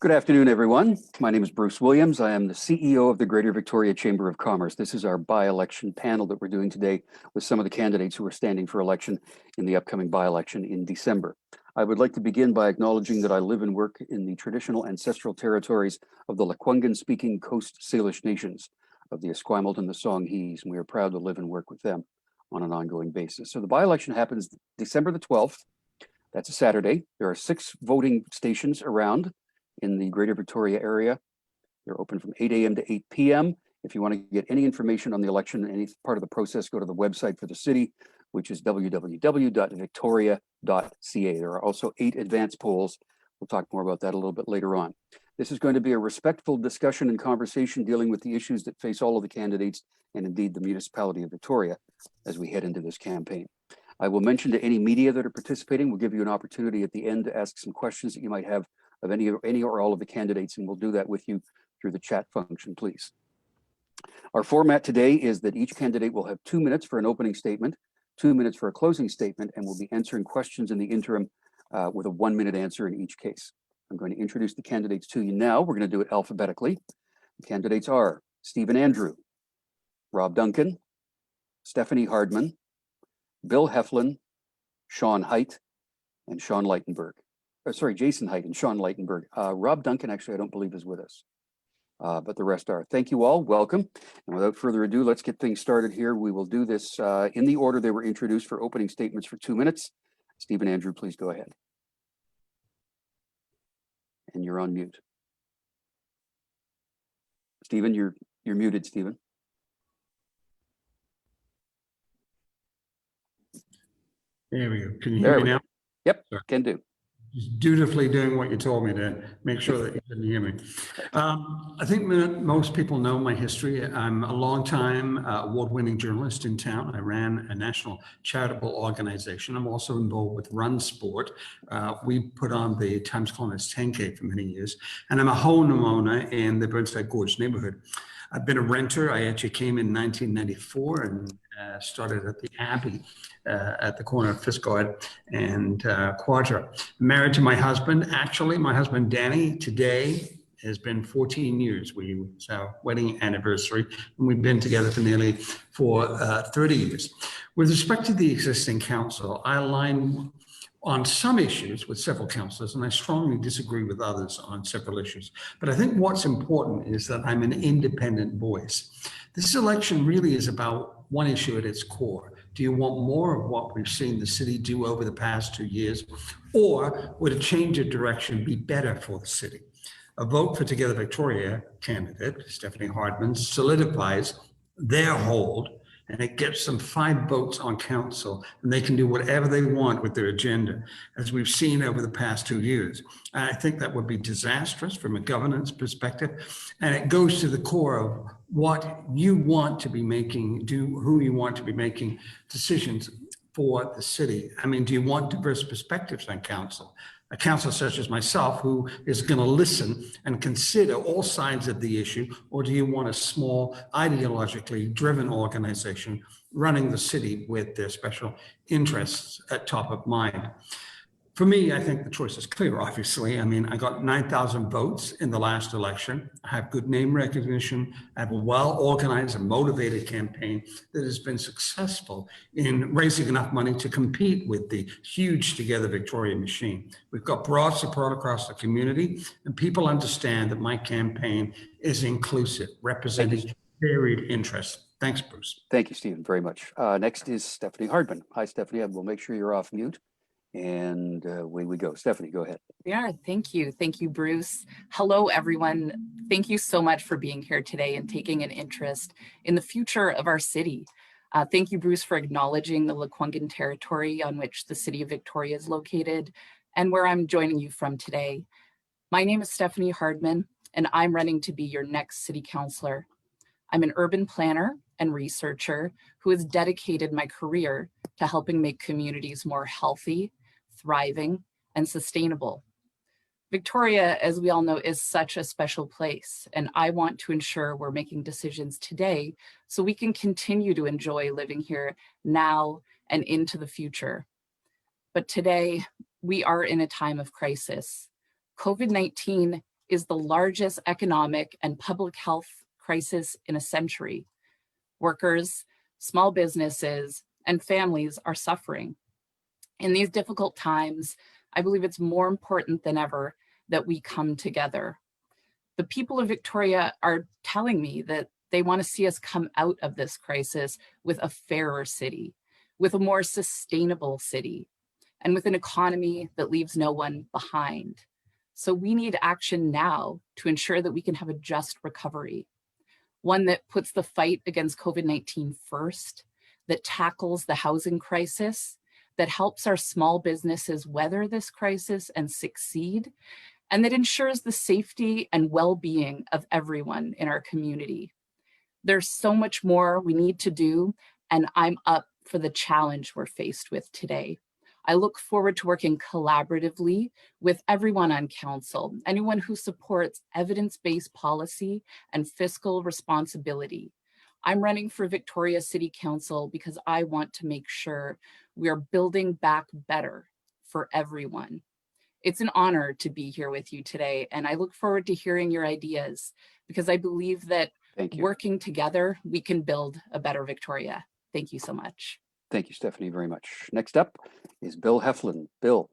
Good afternoon, everyone. My name is Bruce Williams. I am the CEO of the Greater Victoria Chamber of Commerce. This is our by-election panel that we're doing today with some of the candidates who are standing for election in the upcoming by-election in December. I would like to begin by acknowledging that I live and work in the traditional ancestral territories of the Lekwungen-speaking Coast Salish nations of the Esquimalt and the Songhees, and we are proud to live and work with them on an ongoing basis. So the by-election happens December the 12th. That's a Saturday. There are 6 voting stations around in the Greater Victoria area. They're open from 8 a.m. to 8 p.m. If you want to get any information on the election, any part of the process, go to the website for the city, which is www.victoria.ca. There are also 8 advance polls. We'll talk more about that a little bit later on. This is going to be a respectful discussion and conversation dealing with the issues that face all of the candidates and indeed the municipality of Victoria as we head into this campaign. I will mention to any media that are participating, we'll give you an opportunity at the end to ask some questions that you might have of any or all of the candidates, and we'll do that with you through the chat function, please. Our format today is that each candidate will have 2 minutes for an opening statement, 2 minutes for a closing statement, and we'll be answering questions in the interim with a 1-minute answer in each case. I'm going to introduce the candidates to you now. We're going to do it alphabetically. The candidates are Stephen Andrew, Rob Duncan, Stefanie Hardman, Bill Heflin, Sean Heit, and Sean Latenberg. Jason Heit and Sean Latenberg. Rob Duncan, actually, I don't believe is with us, but the rest are. Thank you all, welcome. And without further ado, let's get things started here. We will do this in the order they were introduced for opening statements for 2 minutes. Stephen Andrew, please go ahead. And you're on mute. Stephen, you're muted, Stephen. There we go. Can you hear me now? Yep, can do. Just dutifully doing what you told me to make sure that you can hear me. I think most people know my history. I'm a long-time award-winning journalist in town. I ran a national charitable organization. I'm also involved with Run Sport. We put on the Times Colonist 10K for many years. And I'm a homeowner in the Burnside Gorge neighborhood. I've been a renter. I actually came in 1994 and started at the Abbey at the corner of Fiskard and Quadra. Married to my husband. Actually, my husband, Danny, today has been 14 years. It's our wedding anniversary, and we've been together for nearly 30 years. With respect to the existing council, I align on some issues with several councillors, and I strongly disagree with others on several issues. But I think what's important is that I'm an independent voice. This election really is about one issue at its core. Do you want more of what we've seen the city do over the past 2 years, or would a change of direction be better for the city? A vote for Together Victoria candidate, Stefanie Hardman, solidifies their hold, and it gets them 5 votes on council, and they can do whatever they want with their agenda, as we've seen over the past 2 years. And I think that would be disastrous from a governance perspective, and it goes to the core of what you want to be making, who you want to be making decisions for the city. I mean, do you want diverse perspectives on council? A councillor such as myself who is going to listen and consider all sides of the issue, or do you want a small ideologically driven organization running the city with their special interests at top of mind? For me, I think the choice is clear, obviously. I mean, I got 9,000 votes in the last election. I have good name recognition. I have a well-organized and motivated campaign that has been successful in raising enough money to compete with the huge Together Victoria machine. We've got broad support across the community, and people understand that my campaign is inclusive, representing varied interests. Thanks, Bruce. Thank you, Stephen, very much. Next is Stefanie Hardman. Hi, Stefanie. We'll make sure you're off mute. And away we go. Stefanie, go ahead. Yeah, thank you. Thank you, Bruce. Hello, everyone. Thank you so much for being here today and taking an interest in the future of our city. Thank you, Bruce, for acknowledging the Lekwungen territory on which the city of Victoria is located and where I'm joining you from today. My name is Stefanie Hardman, and I'm running to be your next city councillor. I'm an urban planner and researcher who has dedicated my career to helping make communities more healthy, thriving, and sustainable. Victoria, as we all know, is such a special place, and I want to ensure we're making decisions today so we can continue to enjoy living here now and into the future. But today, we are in a time of crisis. COVID-19 is the largest economic and public health crisis in a century. Workers, small businesses, and families are suffering. In these difficult times, I believe it's more important than ever that we come together. The people of Victoria are telling me that they want to see us come out of this crisis with a fairer city, with a more sustainable city, and with an economy that leaves no one behind. So we need action now to ensure that we can have a just recovery, one that puts the fight against COVID-19 first, that tackles the housing crisis, that helps our small businesses weather this crisis and succeed, and that ensures the safety and well-being of everyone in our community. There's so much more we need to do, and I'm up for the challenge we're faced with today. I look forward to working collaboratively with everyone on council, anyone who supports evidence-based policy and fiscal responsibility. I'm running for Victoria City Council because I want to make sure we are building back better for everyone. It's an honor to be here with you today, and I look forward to hearing your ideas because I believe that working together, we can build a better Victoria. Thank you so much. Thank you, Stephanie, very much. Next up is Bill Heflin. Bill,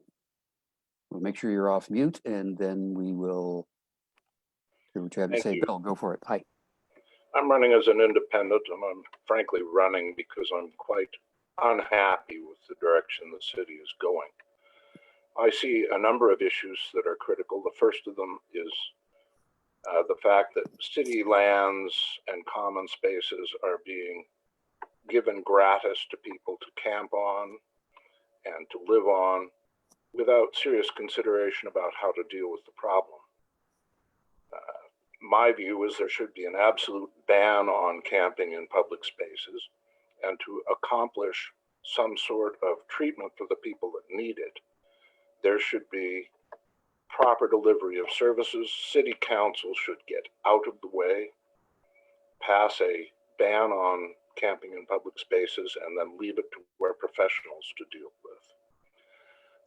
we'll make sure you're off mute, and then we will hear what you have to say. Bill, go for it. Hi. I'm running as an independent, and I'm frankly running because I'm quite unhappy with the direction the city is going. I see a number of issues that are critical. The first of them is the fact that city lands and common spaces are being given gratis to people to camp on and to live on without serious consideration about how to deal with the problem. My view is there should be an absolute ban on camping in public spaces, and to accomplish some sort of treatment for the people that need it, there should be proper delivery of services. City council should get out of the way, pass a ban on camping in public spaces, and then leave it to where professionals to deal with.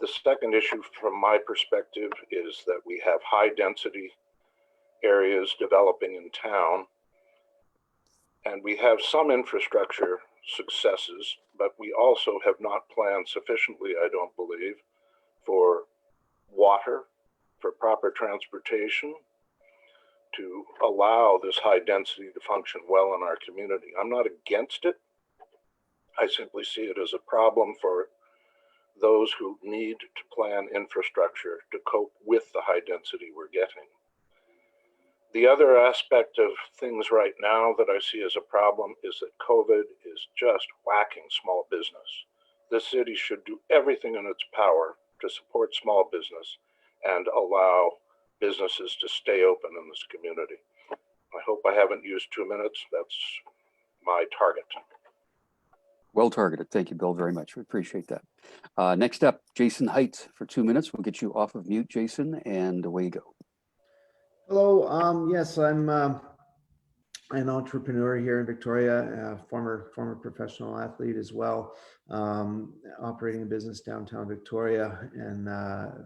The second issue from my perspective is that we have high density areas developing in town, and we have some infrastructure successes, but we also have not planned sufficiently, I don't believe, for water, for proper transportation, to allow this high density to function well in our community. I'm not against it. I simply see it as a problem for those who need to plan infrastructure to cope with the high density we're getting. The other aspect of things right now that I see as a problem is that COVID is just whacking small business. This city should do everything in its power to support small business and allow businesses to stay open in this community. I hope I haven't used 2 minutes. That's my target. Well targeted. Thank you, Bill, very much. We appreciate that. Next up, Jason Heit for 2 minutes. We'll get you off of mute, Jason, and away you go. Hello. Yes, I'm an entrepreneur here in Victoria, former professional athlete as well, operating a business downtown Victoria, and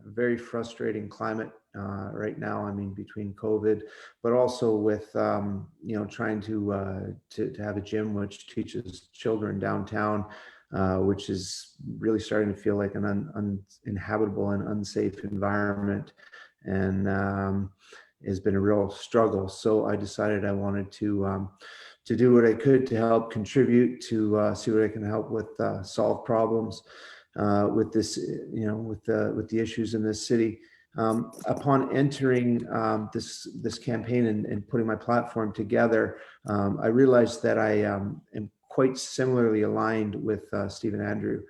very frustrating climate right now. I mean, between COVID, but also with trying to have a gym which teaches children downtown, which is really starting to feel like an uninhabitable and unsafe environment, and has been a real struggle. So I decided I wanted to do what I could to help contribute to see what I can help with, solve problems with this, with the issues in this city. Upon entering this campaign and putting my platform together, I realized that I am quite similarly aligned with Stephen Andrew.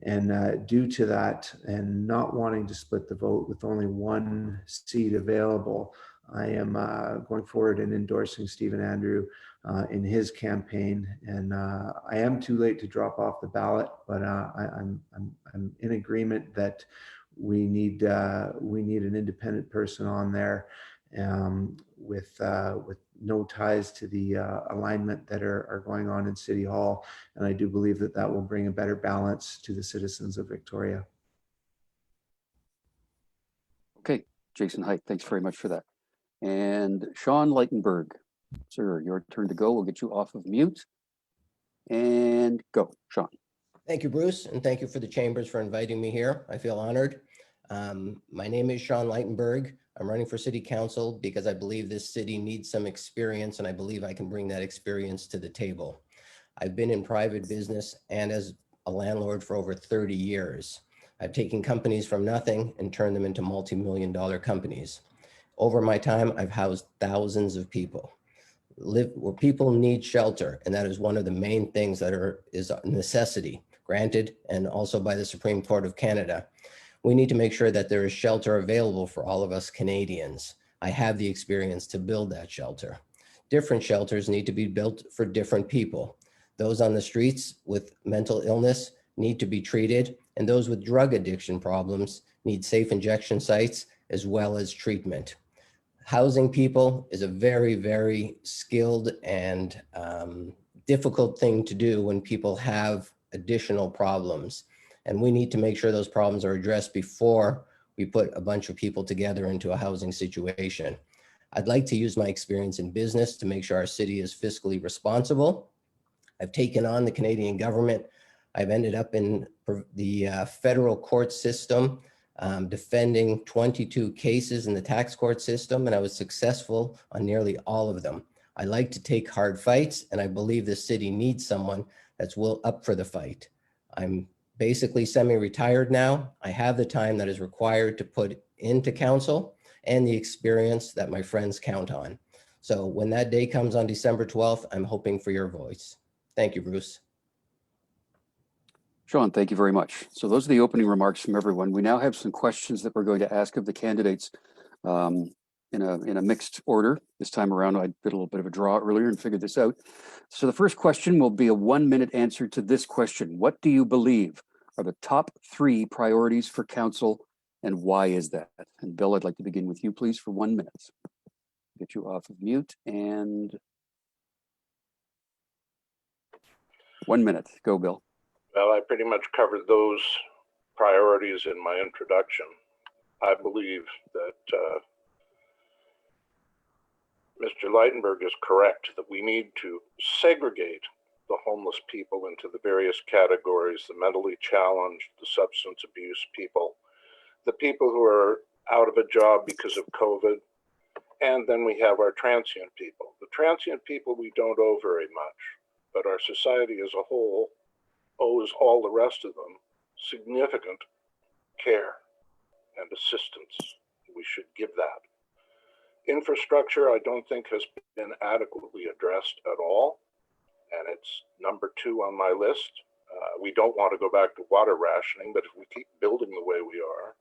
And due to that, and not wanting to split the vote with only one seat available, I am going forward and endorsing Stephen Andrew in his campaign. And I am too late to drop off the ballot, but I'm in agreement that we need an independent person on there, with no ties to the alignment that are going on in City Hall. And I do believe that that will bring a better balance to the citizens of Victoria. Okay, Jason Heit, thanks very much for that. And Sean Leitenberg, sir, your turn to go. We'll get you off of mute. And go, Sean. Thank you, Bruce, and thank you for the Chambers for inviting me here. I feel honored. My name is Sean Leitenberg. I'm running for City Council because I believe this city needs some experience, and I believe I can bring that experience to the table. I've been in private business and as a landlord for over 30 years. I've taken companies from nothing and turned them into multi-million-dollar companies. Over my time, I've housed thousands of people. Live where people need shelter, and that is one of the main things that is a necessity, granted, and also by the Supreme Court of Canada. We need to make sure that there is shelter available for all of us Canadians. I have the experience to build that shelter. Different shelters need to be built for different people. Those on the streets with mental illness need to be treated, and those with drug addiction problems need safe injection sites as well as treatment. Housing people is a very, very skilled and difficult thing to do when people have additional problems. And we need to make sure those problems are addressed before we put a bunch of people together into a housing situation. I'd like to use my experience in business to make sure our city is fiscally responsible. I've taken on the Canadian government. I've ended up in the federal court system, defending 22 cases in the tax court system, and I was successful on nearly all of them. I like to take hard fights, and I believe the city needs someone that's up for the fight. I'm basically semi-retired now. I have the time that is required to put into council and the experience that my friends count on. So when that day comes on December 12th, I'm hoping for your voice. Thank you, Bruce. Sean, thank you very much. So those are the opening remarks from everyone. We now have some questions that we're going to ask of the candidates in a mixed order. This time around, I did a little bit of a draw earlier and figured this out. So the first question will be a 1-minute answer to this question. What do you believe are the top 3 priorities for council, and why is that? And Bill, I'd like to begin with you, please, for 1 minute. Get you off of mute and 1 minute. Go, Bill. Well, I pretty much covered those priorities in my introduction. I believe that Mr. Leitenberg is correct that we need to segregate the homeless people into the various categories: the mentally challenged, the substance abuse people, the people who are out of a job because of COVID, and then we have our transient people. The transient people we don't owe very much, but our society as a whole owes all the rest of them significant care and assistance. We should give that. Infrastructure, I don't think, has been adequately addressed at all, and it's number 2 on my list. We don't want to go back to water rationing, but if we keep building the way we are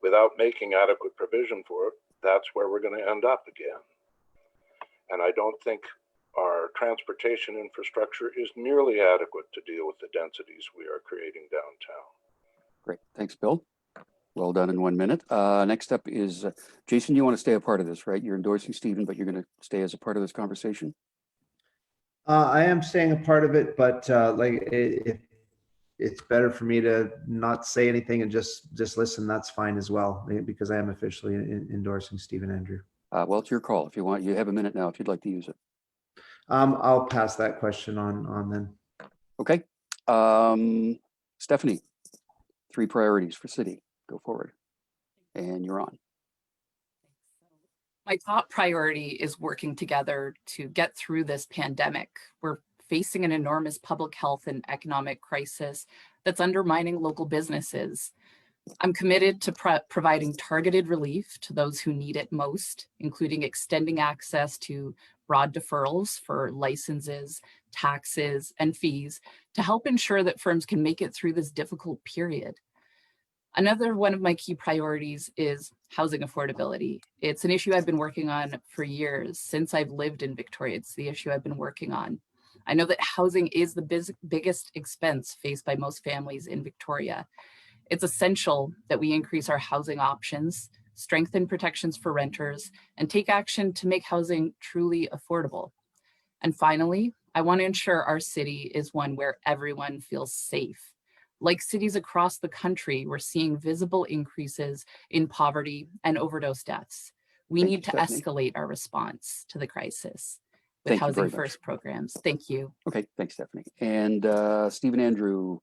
without making adequate provision for it, that's where we're going to end up again. And I don't think our transportation infrastructure is nearly adequate to deal with the densities we are creating downtown. Great. Thanks, Bill. Well done in 1 minute. Next up is Jason. You want to stay a part of this, right? You're endorsing Stephen, but you're going to stay as a part of this conversation? I am staying a part of it, but if it's better for me to not say anything and just listen, that's fine as well, because I am officially endorsing Stephen Andrew. Well, it's your call. If you want, you have a minute now if you'd like to use it. I'll pass that question on then. Okay. Stefanie, 3 priorities for city. Go forward. And you're on. My top priority is working together to get through this pandemic. We're facing an enormous public health and economic crisis that's undermining local businesses. I'm committed to providing targeted relief to those who need it most, including extending access to broad deferrals for licenses, taxes, and fees to help ensure that firms can make it through this difficult period. Another one of my key priorities is housing affordability. It's an issue I've been working on for years. Since I've lived in Victoria, it's the issue I've been working on. I know that housing is the biggest expense faced by most families in Victoria. It's essential that we increase our housing options, strengthen protections for renters, and take action to make housing truly affordable. And finally, I want to ensure our city is one where everyone feels safe. Like cities across the country, we're seeing visible increases in poverty and overdose deaths. We Thank need you, to Stefanie. escalate our response to the crisis with Thank you Housing very much. First programs. Thank you. Okay, thanks, Stefanie. And Stephen Andrew,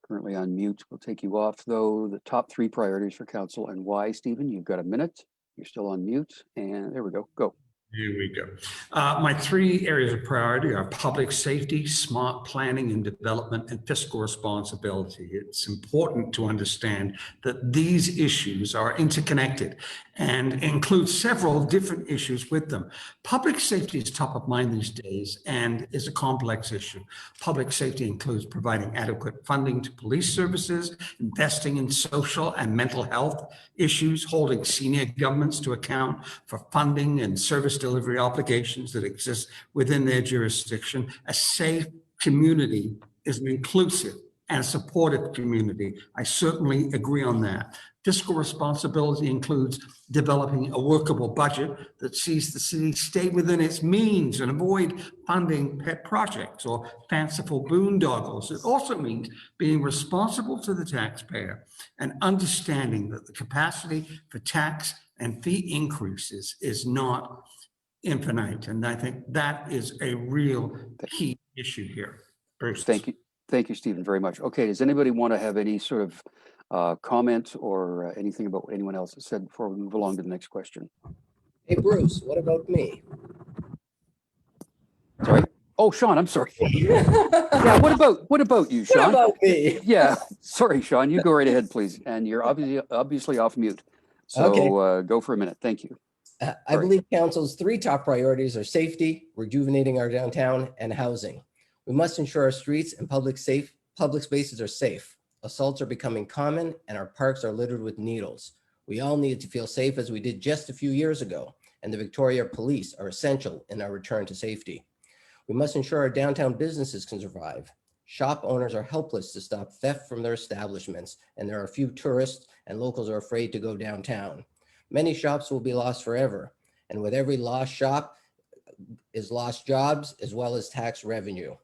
currently on mute. We'll take you off, though. The top 3 priorities for council and why, Stephen? You've got a minute. You're still on mute. And there we go. Go. Here we go. My 3 areas of priority are public safety, smart planning and development, and fiscal responsibility. It's important to understand that these issues are interconnected and include several different issues with them. Public safety is top of mind these days and is a complex issue. Public safety includes providing adequate funding to police services, investing in social and mental health issues, holding senior governments to account for funding and service delivery obligations that exist within their jurisdiction. A safe community is an inclusive and supportive community. I certainly agree on that. Fiscal responsibility includes developing a workable budget that sees the city stay within its means and avoid funding pet projects or fanciful boondoggles. It also means being responsible to the taxpayer and understanding that the capacity for tax and fee increases is not infinite. And I think that is a real key issue here. Bruce. Thank you. Thank you, Stephen, very much. Okay, does anybody want to have any sort of comment or anything about what anyone else has said before we move along to the next question? Hey, Bruce, what about me? Sorry? Oh, Sean, I'm sorry. Yeah, what about you, Sean? What about me? Yeah, sorry, Sean, you go right ahead, please. And you're obviously off mute. So Okay. Go for a minute. Thank you. I believe council's 3 top priorities are safety, rejuvenating our downtown, and housing. We must ensure our streets and public spaces are safe. Assaults are becoming common and our parks are littered with needles. We all need to feel safe as we did just a few years ago, and the Victoria Police are essential in our return to safety. We must ensure our downtown businesses can survive. Shop owners are helpless to stop theft from their establishments, and there are few tourists and locals are afraid to go downtown. Many shops will be lost forever, and with every lost shop is lost jobs as well as tax revenue.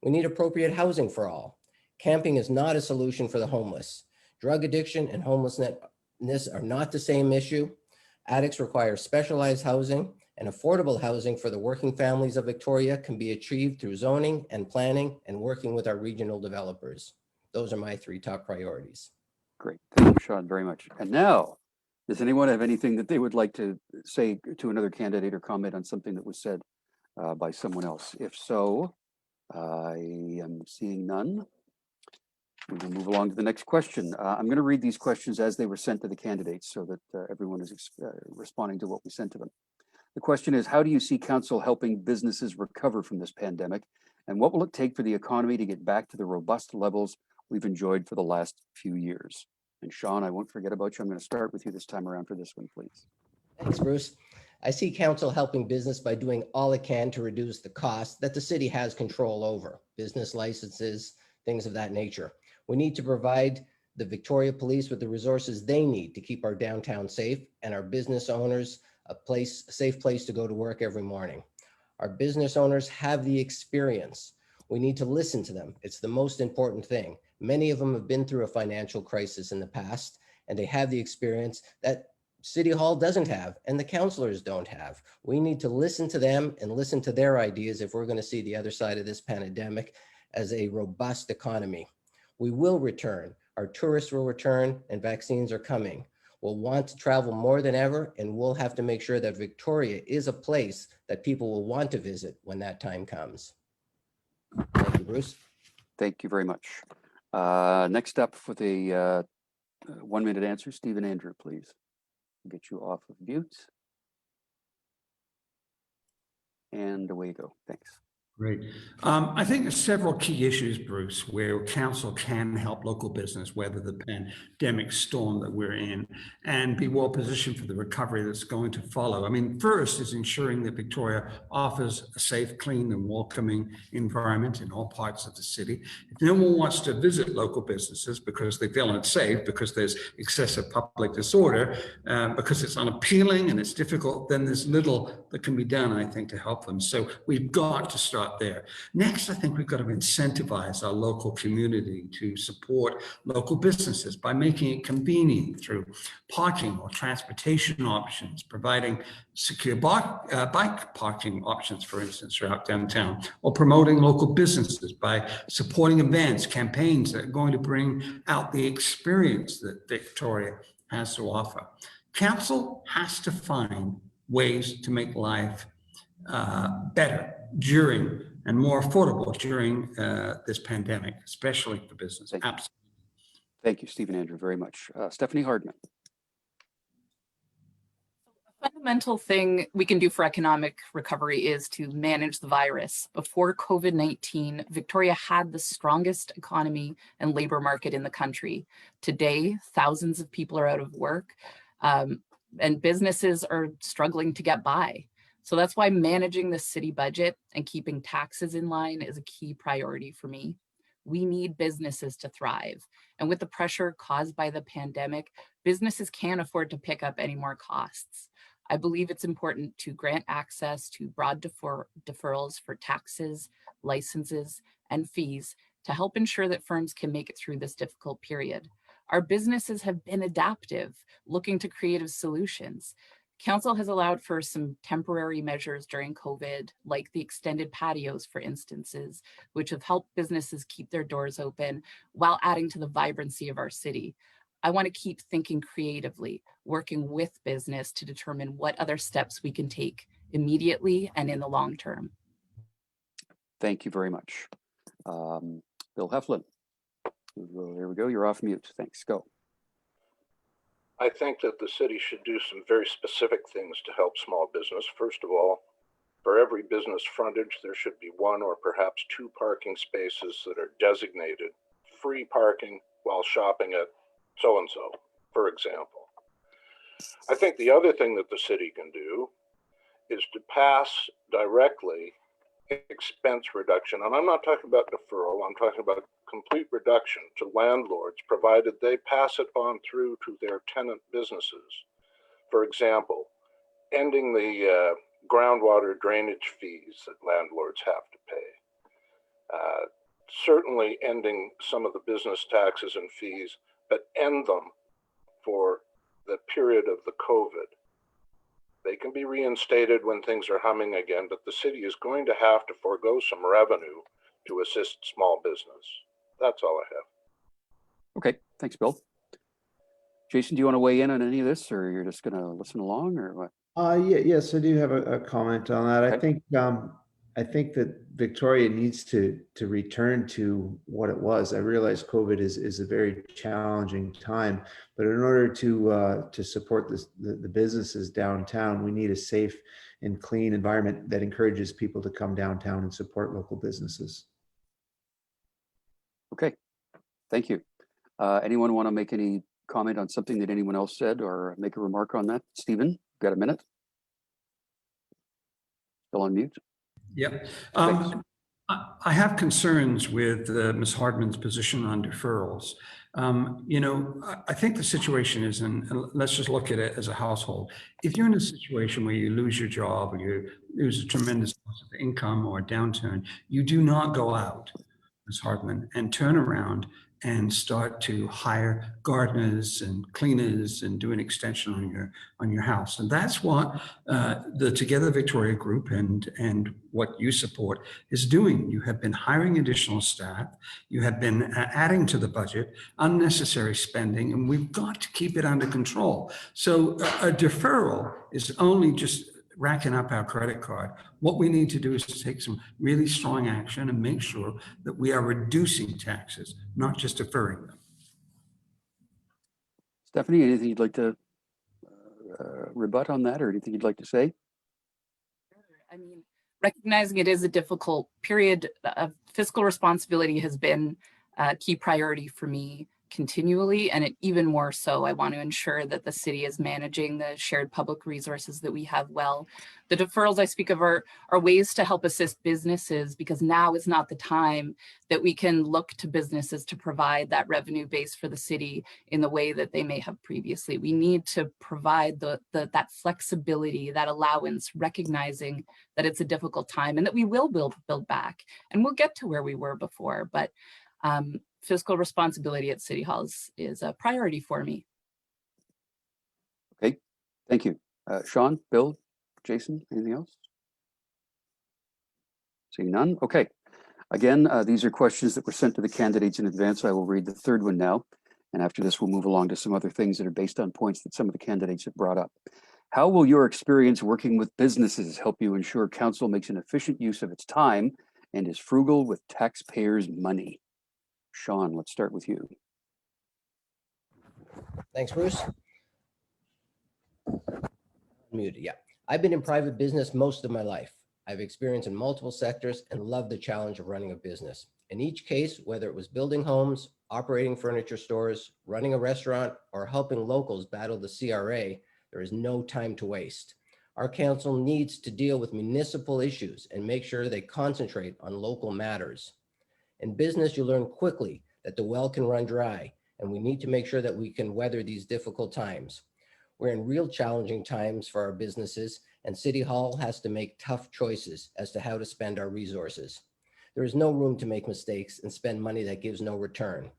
We need appropriate housing for all. Camping is not a solution for the homeless. Drug addiction and homelessness are not the same issue. Addicts require specialized housing, and affordable housing for the working families of Victoria can be achieved through zoning and planning and working with our regional developers. Those are my 3 top priorities. Great. Thank you, Sean, very much. And now, does anyone have anything that they would like to say to another candidate or comment on something that was said by someone else? If so, I am seeing none. We will move along to the next question. I'm going to read these questions as they were sent to the candidates so that everyone is responding to what we sent to them. The question is, how do you see council helping businesses recover from this pandemic? And what will it take for the economy to get back to the robust levels we've enjoyed for the last few years? And Sean, I won't forget about you. I'm going to start with you this time around for this one, please. Thanks, Bruce. I see council helping business by doing all it can to reduce the cost that the city has control over, business licenses, things of that nature. We need to provide the Victoria Police with the resources they need to keep our downtown safe and our business owners a safe place to go to work every morning. Our business owners have the experience. We need to listen to them. It's the most important thing. Many of them have been through a financial crisis in the past, and they have the experience that City Hall doesn't have and the councillors don't have. We need to listen to them and listen to their ideas if we're going to see the other side of this pandemic as a robust economy. We will return. Our tourists will return and vaccines are coming. We'll want to travel more than ever, and we'll have to make sure that Victoria is a place that people will want to visit when that time comes. Thank you, Bruce. Thank you very much. Next up for the 1-minute answer, Stephen Andrew, please. Get you off of mute. And away you go. Thanks. Great. I think there's several key issues, Bruce, where council can help local business weather the pandemic storm that we're in and be well positioned for the recovery that's going to follow. I mean, first is ensuring that Victoria offers a safe, clean and welcoming environment in all parts of the city. If no one wants to visit local businesses because they feel unsafe, because there's excessive public disorder, because it's unappealing and it's difficult, then there's little that can be done, I think, to help them. So we've got to start start there. Next, I think we've got to incentivize our local community to support local businesses by making it convenient through parking or transportation options, providing secure bike parking options, for instance, throughout downtown, or promoting local businesses by supporting events, campaigns that are going to bring out the experience that Victoria has to offer. Council has to find ways to make life better during and more affordable during this pandemic, especially for business. Absolutely. Thank you, Stephen Andrew, very much. Stefanie Hardman. A fundamental thing we can do for economic recovery is to manage the virus. Before COVID-19, Victoria had the strongest economy and labor market in the country. Today, thousands of people are out of work, and businesses are struggling to get by. So that's why managing the city budget and keeping taxes in line is a key priority for me. We need businesses to thrive. And with the pressure caused by the pandemic, businesses can't afford to pick up any more costs. I believe it's important to grant access to broad deferrals for taxes, licenses, and fees to help ensure that firms can make it through this difficult period. Our businesses have been adaptive, looking to creative solutions. Council has allowed for some temporary measures during COVID, like the extended patios, for instances, which have helped businesses keep their doors open while adding to the vibrancy of our city. I want to keep thinking creatively, working with business to determine what other steps we can take immediately and in the long term. Thank you very much. Bill Heflin. There we go. You're off mute. Thanks. Go. I think that the city should do some very specific things to help small business. First of all, for every business frontage, there should be one or perhaps two parking spaces that are designated free parking while shopping at so-and-so, for example. I think the other thing that the city can do is to pass directly expense reduction. And I'm not talking about deferral, I'm talking about complete reduction to landlords, provided they pass it on through to their tenant businesses. For example, ending the groundwater drainage fees that landlords have to pay. Certainly ending some of the business taxes and fees, but end them for the period of the COVID. They can be reinstated when things are humming again, but the city is going to have to forego some revenue to assist small business. That's all I have. Okay, thanks, Bill. Jason, do you want to weigh in on any of this, or you're just going to listen along, or what? Yes, I do have a comment on that. Okay. I think that Victoria needs to return to what it was. I realize COVID is a very challenging time, but in order to support the businesses downtown, we need a safe and clean environment that encourages people to come downtown and support local businesses. Okay, thank you. Anyone want to make any comment on something that anyone else said, or make a remark on that? Stephen, got a minute? Still on mute? Yep. I have concerns with Ms. Hardman's position on deferrals. You know, I think the situation is, and let's just look at it as a household. If you're in a situation where you lose your job or you lose a tremendous loss of income or a downturn, you do not go out, Ms. Hardman, and turn around and start to hire gardeners and cleaners and do an extension on your house. And that's what the Together Victoria group and what you support is doing. You have been hiring additional staff. You have been adding to the budget, unnecessary spending, and we've got to keep it under control. So a deferral is only just racking up our credit card. What we need to do is to take some really strong action and make sure that we are reducing taxes, not just deferring them. Stefanie, anything you'd like to rebut on that, or anything you'd like to say? I mean, recognizing it is a difficult period, fiscal responsibility has been a key priority for me. continually, and even more so, I want to ensure that the city is managing the shared public resources that we have well. The deferrals I speak of are ways to help assist businesses, because now is not the time that we can look to businesses to provide that revenue base for the city in the way that they may have previously. We need to provide that flexibility, that allowance, recognizing that it's a difficult time and that we will build back and we'll get to where we were before. But fiscal responsibility at City Hall is a priority for me. Okay, thank you. Sean, Bill, Jason, anything else? Seeing none, okay. Again, these are questions that were sent to the candidates in advance. I will read the third one now. And after this, we'll move along to some other things that are based on points that some of the candidates have brought up. How will your experience working with businesses help you ensure council makes an efficient use of its time and is frugal with taxpayers' money? Sean, let's start with you. Thanks, Bruce. Muted, yeah. I've been in private business most of my life. I've experienced in multiple sectors and love the challenge of running a business. In each case, whether it was building homes, operating furniture stores, running a restaurant, or helping locals battle the CRA, there is no time to waste. Our council needs to deal with municipal issues and make sure they concentrate on local matters. In business, you learn quickly that the well can run dry, and we need to make sure that we can weather these difficult times. We're in real challenging times for our businesses, and City Hall has to make tough choices as to how to spend our resources. There is no room to make mistakes and spend money that gives no return.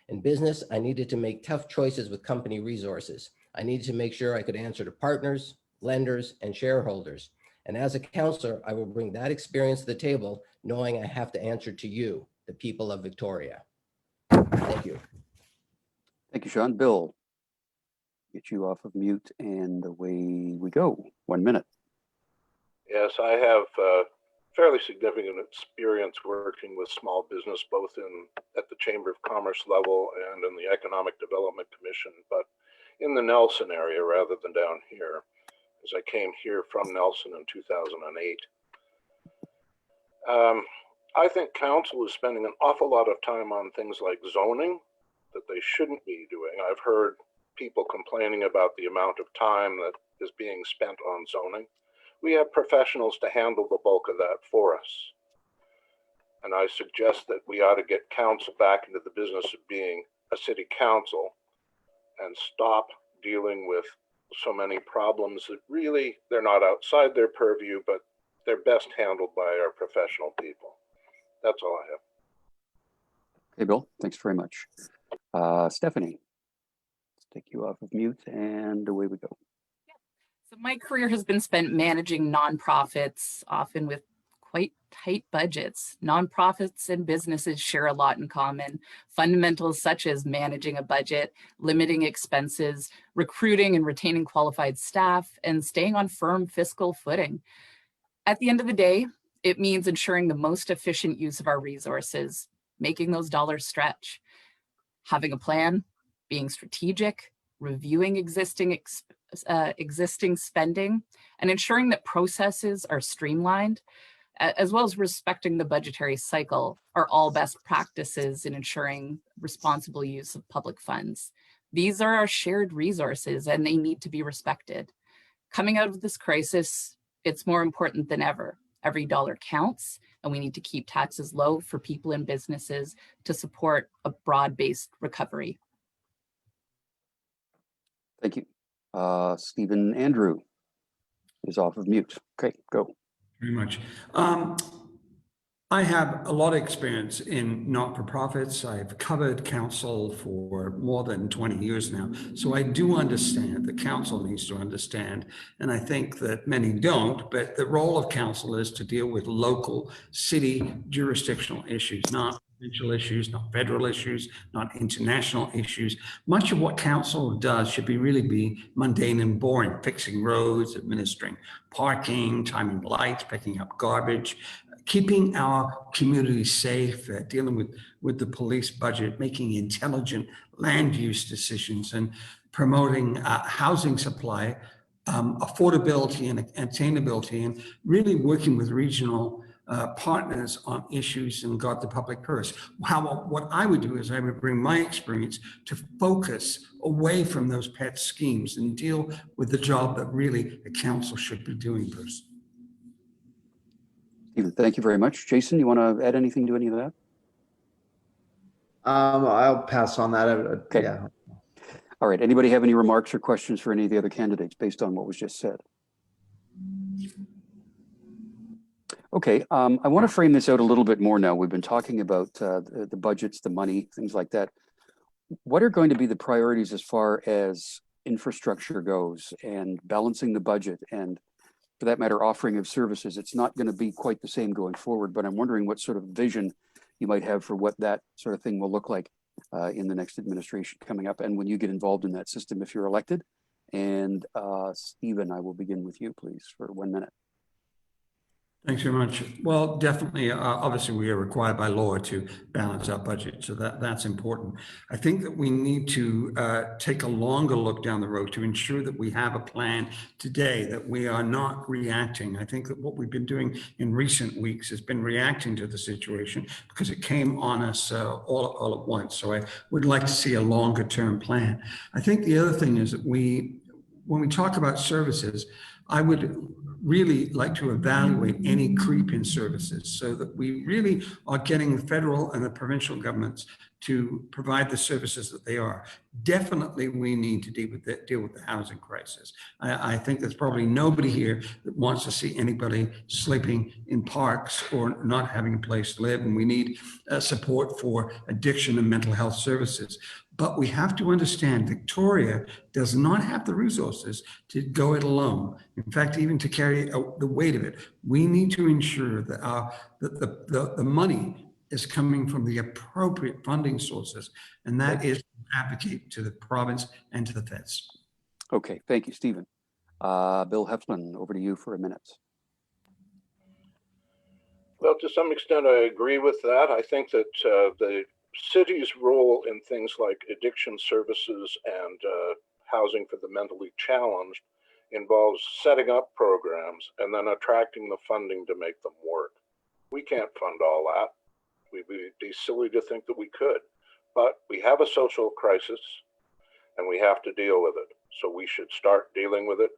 In business, I needed to make tough choices with company resources. I needed to make sure I could answer to partners, lenders, and shareholders. And as a councillor, I will bring that experience to the table, knowing I have to answer to you, the people of Victoria. Thank you. Thank you, Sean. Bill, get you off of mute and away we go. 1 minute. Yes, I have fairly significant experience working with small business, both at the Chamber of Commerce level and in the Economic Development Commission, but in the Nelson area rather than down here, as I came here from Nelson in 2008. I think council is spending an awful lot of time on things like zoning that they shouldn't be doing. I've heard people complaining about the amount of time that is being spent on zoning. We have professionals to handle the bulk of that for us. And I suggest that we ought to get council back into the business of being a city council and stop dealing with so many problems that really, they're not outside their purview, but they're best handled by our professional people. That's all I have. Okay, Bill, thanks very much. Stephanie, let's take you off of mute and away we go. So my career has been spent managing nonprofits, often with quite tight budgets. Nonprofits and businesses share a lot in common. Fundamentals such as managing a budget, limiting expenses, recruiting and retaining qualified staff, and staying on firm fiscal footing. At the end of the day, it means ensuring the most efficient use of our resources, making those dollars stretch, having a plan, being strategic, reviewing existing spending, and ensuring that processes are streamlined, as well as respecting the budgetary cycle, are all best practices in ensuring responsible use of public funds. These are our shared resources and they need to be respected. Coming out of this crisis, it's more important than ever. Every dollar counts, and we need to keep taxes low for people and businesses to support a broad-based recovery. Thank you. Stephen Andrew is off of mute. Okay, go. Very much. I have a lot of experience in not-for-profits. I've covered council for more than 20 years now. So I do understand, the council needs to understand, and I think that many don't, but the role of council is to deal with local city jurisdictional issues, not provincial issues, not federal issues, not international issues. Much of what council does should really be mundane and boring, fixing roads, administering parking, timing lights, picking up garbage, keeping our community safe, dealing with the police budget, making intelligent land use decisions, and promoting housing supply, affordability and attainability, and really working with regional partners on issues and got the public purse. What I would do is I would bring my experience to focus away from those pet schemes and deal with the job that really a council should be doing, Bruce. Stephen, thank you very much. Jason, you want to add anything to any of that? I'll pass on that. Okay. Yeah. All right. Anybody have any remarks or questions for any of the other candidates based on what was just said? Okay. I want to frame this out a little bit more now. We've been talking about the budgets, the money, things like that. What are going to be the priorities as far as infrastructure goes and balancing the budget and, for that matter, offering of services? It's not going to be quite the same going forward, but I'm wondering what sort of vision you might have for what that sort of thing will look like in the next administration coming up, and when you get involved in that system if you're elected. And Stephen, I will begin with you, please, for 1 minute. Thanks very much. Well, definitely, obviously, we are required by law to balance our budget, so that's important. I think that we need to take a longer look down the road to ensure that we have a plan today, that we are not reacting. I think that what we've been doing in recent weeks has been reacting to the situation because it came on us all at once. So I would like to see a longer term plan. I think the other thing is that when we talk about services, I would really like to evaluate any creep in services so that we really are getting the federal and the provincial governments to provide the services that they are. Definitely, we need to deal with the housing crisis. I think there's probably nobody here that wants to see anybody sleeping in parks or not having a place to live, and we need support for addiction and mental health services. But we have to understand Victoria does not have the resources to go it alone. In fact, even to carry the weight of it, we need to ensure that the money is coming from the appropriate funding sources, and that is to advocate to the province and to the feds. Okay, thank you, Stephen. Bill Heflin, over to you for a minute. Well, to some extent, I agree with that. I think that the city's role in things like addiction services and housing for the mentally challenged involves setting up programs and then attracting the funding to make them work. We can't fund all that. We'd be silly to think that we could, but we have a social crisis and we have to deal with it. So we should start dealing with it.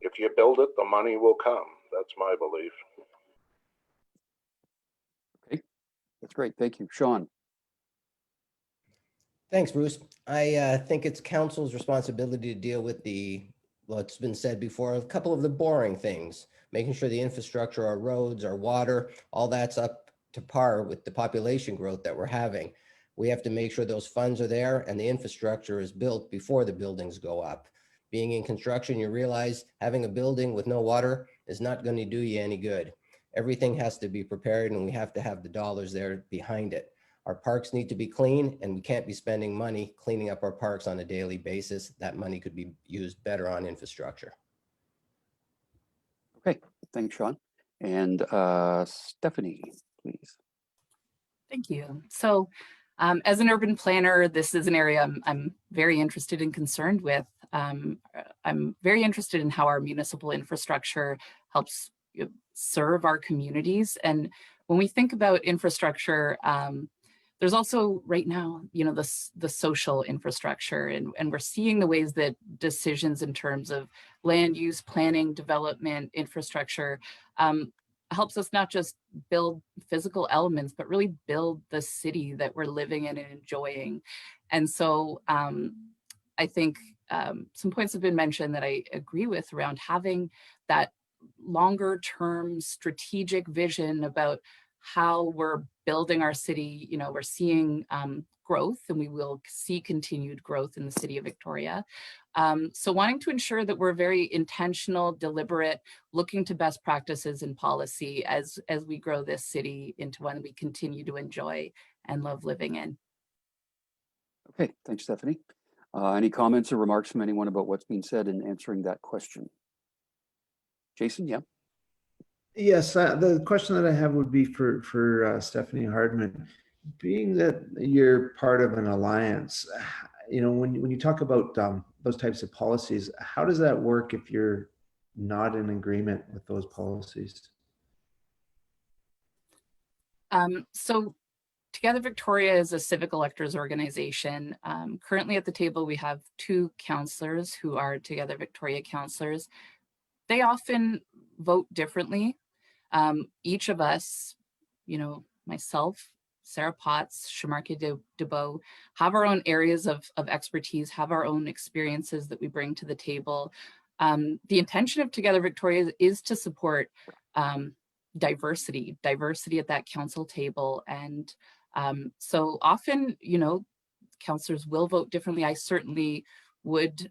If you build it, the money will come. That's my belief. Okay, that's great. Thank you. Sean. Thanks, Bruce. I think it's council's responsibility to deal with what's been said before, a couple of the boring things, making sure the infrastructure, our roads, our water, all that's up to par with the population growth that we're having. We have to make sure those funds are there and the infrastructure is built before the buildings go up. Being in construction, you realize having a building with no water is not going to do you any good. Everything has to be prepared and we have to have the dollars there behind it. Our parks need to be clean and we can't be spending money cleaning up our parks on a daily basis. That money could be used better on infrastructure. Okay, thanks, Sean. And Stefanie, please. Thank you. So as an urban planner, this is an area I'm very interested and concerned with. I'm very interested in how our municipal infrastructure helps serve our communities. And when we think about infrastructure, there's also right now, the social infrastructure, and we're seeing the ways that decisions in terms of land use, planning, development, infrastructure helps us not just build physical elements, but really build the city that we're living in and enjoying. And so I think some points have been mentioned that I agree with around having that longer term strategic vision about how we're building our city. We're seeing growth, and we will see continued growth in the city of Victoria. So wanting to ensure that we're very intentional, deliberate, looking to best practices and policy as we grow this city into one we continue to enjoy and love living in. Okay, thanks, Stefanie. Any comments or remarks from anyone about what's being said in answering that question? Jason, yeah. Yes, the question that I have would be for Stefanie Hardman. Being that you're part of an alliance, when you talk about those types of policies, how does that work if you're not in agreement with those policies? So Together Victoria is a civic electors organization. Currently at the table, we have 2 councillors who are Together Victoria councillors. They often vote differently. Each of us, myself, Sarah Potts, Shamarka DeBow, have our own areas of expertise, have our own experiences that we bring to the table. The intention of Together Victoria is to support diversity at that council table. And so often, councillors will vote differently. I certainly would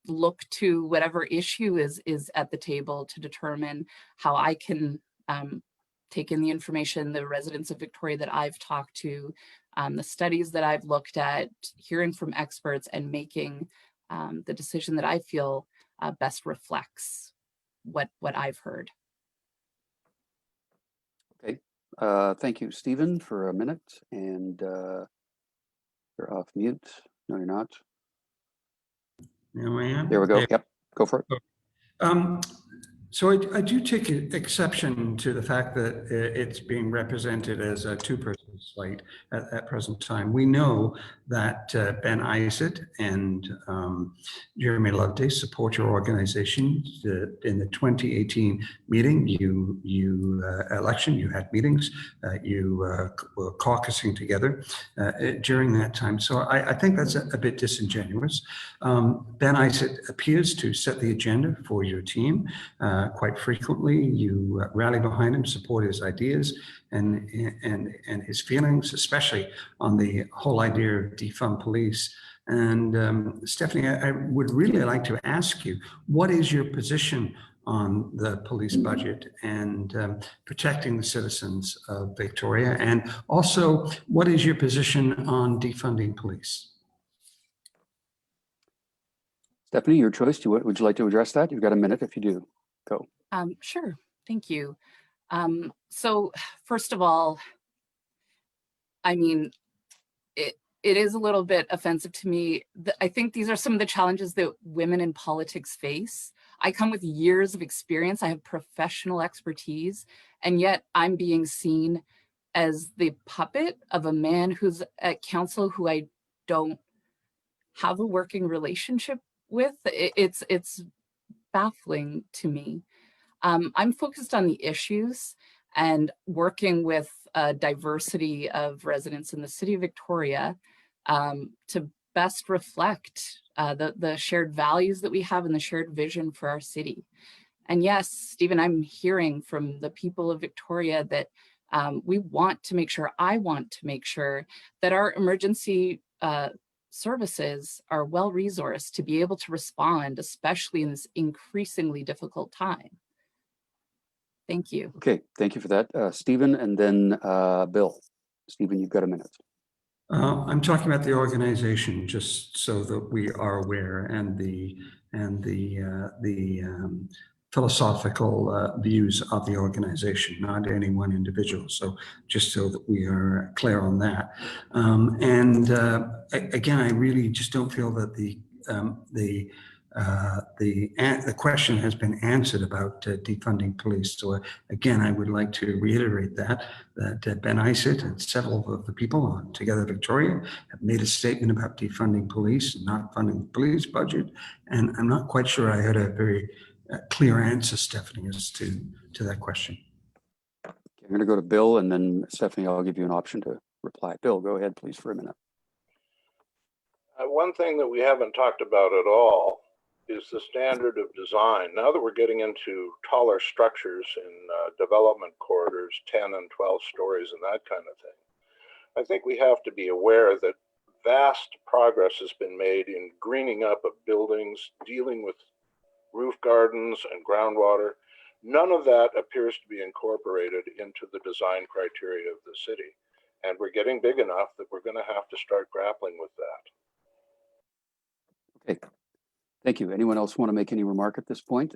look to whatever issue is at the table to determine how I can take in the information, the residents of Victoria that I've talked to, the studies that I've looked at, hearing from experts, and making the decision that I feel best reflects what I've heard. Okay, thank you, Stephen, for a minute, and you're off mute. No, you're not. There I am. There we go. Yep, go for it. So I do take exception to the fact that it's being represented as a 2-person slate at present time. We know that Ben Isett and Jeremy Loveday support your organization. In the 2018 meeting, election, you had meetings, you were caucusing together during that time. So I think that's a bit disingenuous. Ben Isett appears to set the agenda for your team. Quite frequently, you rally behind him, support his ideas and his feelings, especially on the whole idea of defund police. And Stefanie, I would really like to ask you, what is your position on the police budget and protecting the citizens of Victoria? And also, what is your position on defunding police? Stefanie, your choice. Would you like to address that? You've got a minute if you do. Go. Sure, thank you. So first of all, I mean, it is a little bit offensive to me. I think these are some of the challenges that women in politics face. I come with years of experience. I have professional expertise, and yet I'm being seen as the puppet of a man who's at council who I don't have a working relationship with. It's baffling to me. I'm focused on the issues and working with a diversity of residents in the city of Victoria to best reflect the shared values that we have and the shared vision for our city. And yes, Stephen, I'm hearing from the people of Victoria that we want to make sure, I want to make sure that our emergency services are well-resourced to be able to respond, especially in this increasingly difficult time. Thank you. Okay, thank you for that, Stephen, and then Bill. Stephen, you've got a minute. I'm talking about the organization, just so that we are aware, and the philosophical views of the organization, not any one individual. So just so that we are clear on that. Again, I really just don't feel that the question has been answered about defunding police. So again, I would like to reiterate that Ben Isett and several of the people on Together Victoria have made a statement about defunding police and not funding the police budget. And I'm not quite sure I had a very clear answer, Stefanie, as to that question. Okay, I'm going to go to Bill, and then Stefanie, I'll give you an option to reply. Bill, go ahead, please, for a minute. One thing that we haven't talked about at all is the standard of design. Now that we're getting into taller structures in development corridors, 10 and 12 stories and that kind of thing, I think we have to be aware that vast progress has been made in greening up of buildings, dealing with roof gardens and groundwater. None of that appears to be incorporated into the design criteria of the city. And we're getting big enough that we're going to have to start grappling with that. Okay, thank you. Anyone else want to make any remark at this point?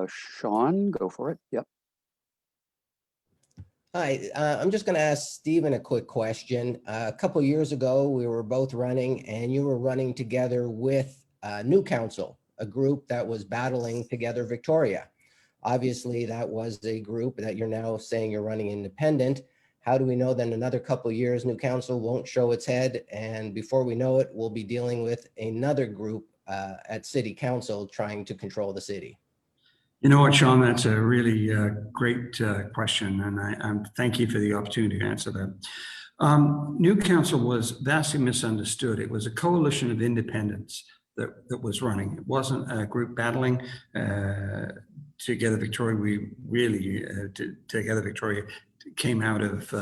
Sean, go for it. Yep. Hi, I'm just going to ask Stephen a quick question. A couple of years ago, we were both running, and you were running together with New Council, a group that was battling Together Victoria. Obviously, that was a group that you're now saying you're running independent. How do we know that in another couple of years, new council won't show its head? And before we know it, we'll be dealing with another group at city council trying to control the city. You know what, Sean, that's a really great question, and I thank you for the opportunity to answer that. New council was vastly misunderstood. It was a coalition of independents that was running. It wasn't a group battling. Together Victoria, we really, Together Victoria came out of